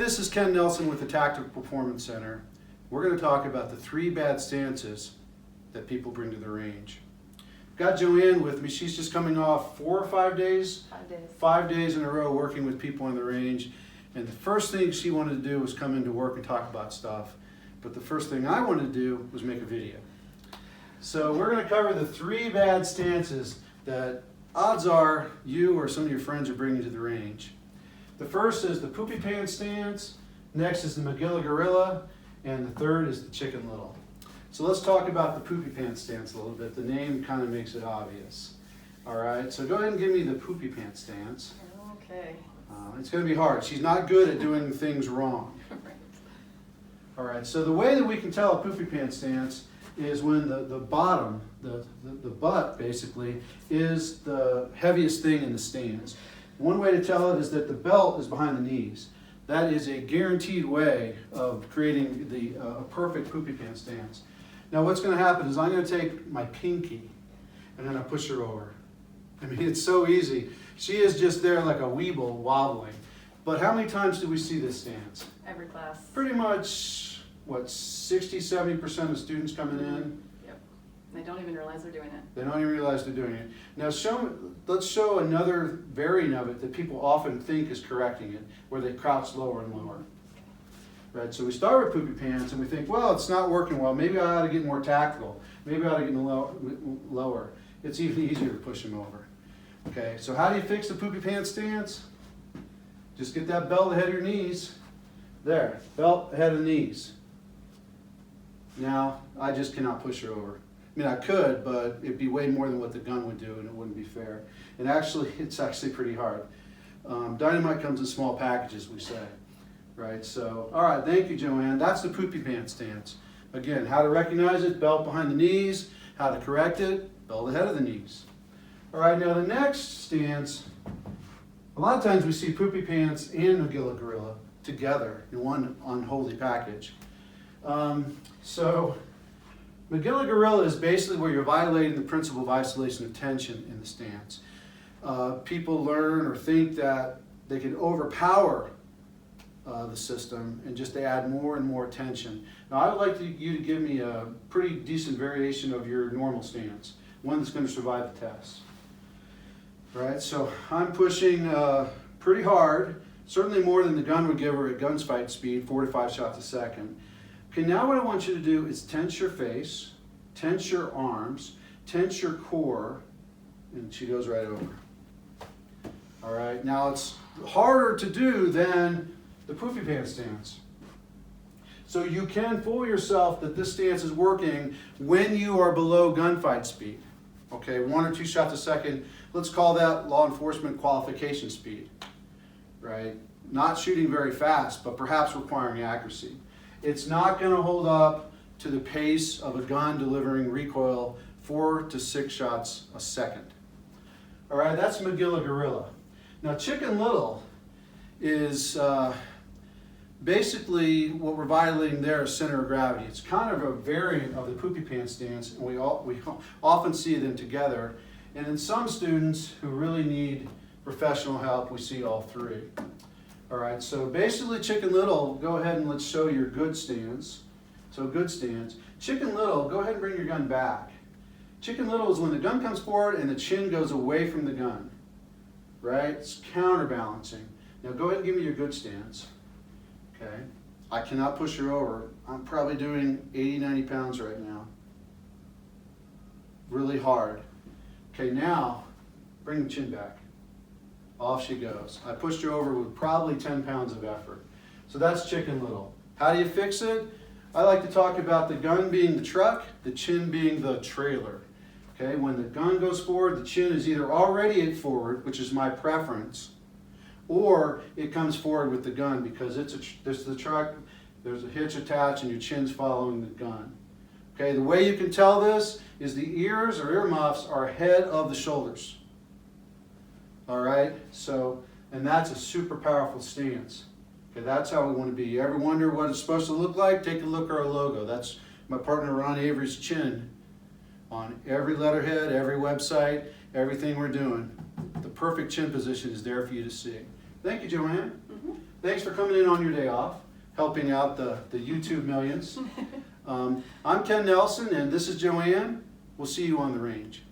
this is Ken Nelson with the Tactical Performance Center. We're going to talk about the 3 bad stances that people bring to the range. Got JoAnn with me. She's just coming off 4 or 5 days? 5 days. 5 days in a row working with people on the range. And the first thing she wanted to do was come into work and talk about stuff. But the first thing I wanted to do was make a video. So we're going to cover the 3 bad stances that odds are you or some of your friends are bringing to the range. The first is the Poopy Pants stance, next is the McGilla Gorilla, and the third is the Chicken Little. So let's talk about the Poopy Pants stance a little bit. The name kind of makes it obvious. All right, so go ahead and give me the Poopy Pants stance. Okay. It's going to be hard. She's not good at doing things wrong. Right. All right, so the way that we can tell a Poopy Pants stance is when the bottom, the butt basically, is the heaviest thing in the stance. One way to tell it is that the belt is behind the knees. That is a guaranteed way of creating a perfect Poopy Pants stance. Now what's going to happen is I'm going to take my pinky and then I push her over. I mean, it's so easy. She is just there like a weeble wobbling. But how many times do we see this stance? Every class. Pretty much, what, 60–70% of students coming in? Yep. They don't even realize they're doing it. They don't even realize they're doing it. Now let's show another variant of it that people often think is correcting it, where they crouch lower and lower. Right, so we start with Poopy Pants and we think, well, it's not working well. Maybe I ought to get more tactical. Maybe I ought to get lower. It's even easier to push them over. Okay, so how do you fix the Poopy Pants stance? Just get that belt ahead of your knees. There, belt ahead of the knees. Now, I just cannot push her over. I mean, I could, but it'd be way more than what the gun would do, and it wouldn't be fair. And actually, it's actually pretty hard. Dynamite comes in small packages, we say. Right, so, all right, thank you, JoAnn. That's the Poopy Pants stance. Again, how to recognize it, belt behind the knees. How to correct it, belt ahead of the knees. All right, now the next stance, a lot of times we see Poopy Pants and McGilla Gorilla together in one unholy package. So McGilla Gorilla is basically where you're violating the principle of isolation of tension in the stance. People learn or think that they can overpower the system and just they add more and more tension. Now I would like you to give me a pretty decent variation of your normal stance, one that's going to survive the test. Right, so I'm pushing pretty hard, certainly more than the gun would give her at gunfight speed, 4 to 5 shots a second. Okay, now what I want you to do is tense your face, tense your arms, tense your core, and she goes right over. All right, now it's harder to do than the Poopy Pants stance. So you can fool yourself that this stance is working when you are below gunfight speed. Okay, 1 or 2 shots a second. Let's call that law enforcement qualification speed. Right? Not shooting very fast, but perhaps requiring accuracy. It's not going to hold up to the pace of a gun delivering recoil 4 to 6 shots a second. All right, that's McGilla Gorilla. Now, Chicken Little is basically what we're violating there is center of gravity. It's kind of a variant of the Poopy Pants stance, and we often see them together. And in some students who really need professional help, we see all 3. All right, so basically Chicken Little, go ahead and let's show your good stance. So good stance. Chicken Little, go ahead and bring your gun back. Chicken Little is when the gun comes forward and the chin goes away from the gun. Right? It's counterbalancing. Now go ahead and give me your good stance. Okay, I cannot push her over. I'm probably doing 80–90 pounds right now. Really hard. Okay, now bring the chin back. Off she goes. I pushed her over with probably 10 pounds of effort. So that's Chicken Little. How do you fix it? I like to talk about the gun being the truck, the chin being the trailer. Okay, when the gun goes forward, the chin is either already forward, which is my preference, or it comes forward with the gun because there's the truck, there's a hitch attached, and your chin's following the gun. Okay, the way you can tell this is the ears or earmuffs are ahead of the shoulders. All right, so, and that's a super powerful stance. Okay, that's how we want to be. You ever wonder what it's supposed to look like? Take a look at our logo. That's my partner Ron Avery's chin on every letterhead, every website, everything we're doing. The perfect chin position is there for you to see. Thank you, JoAnn. Mhm. Thanks for coming in on your day off, helping out the YouTube millions. I'm Ken Nelson, and this is JoAnn. We'll see you on the range.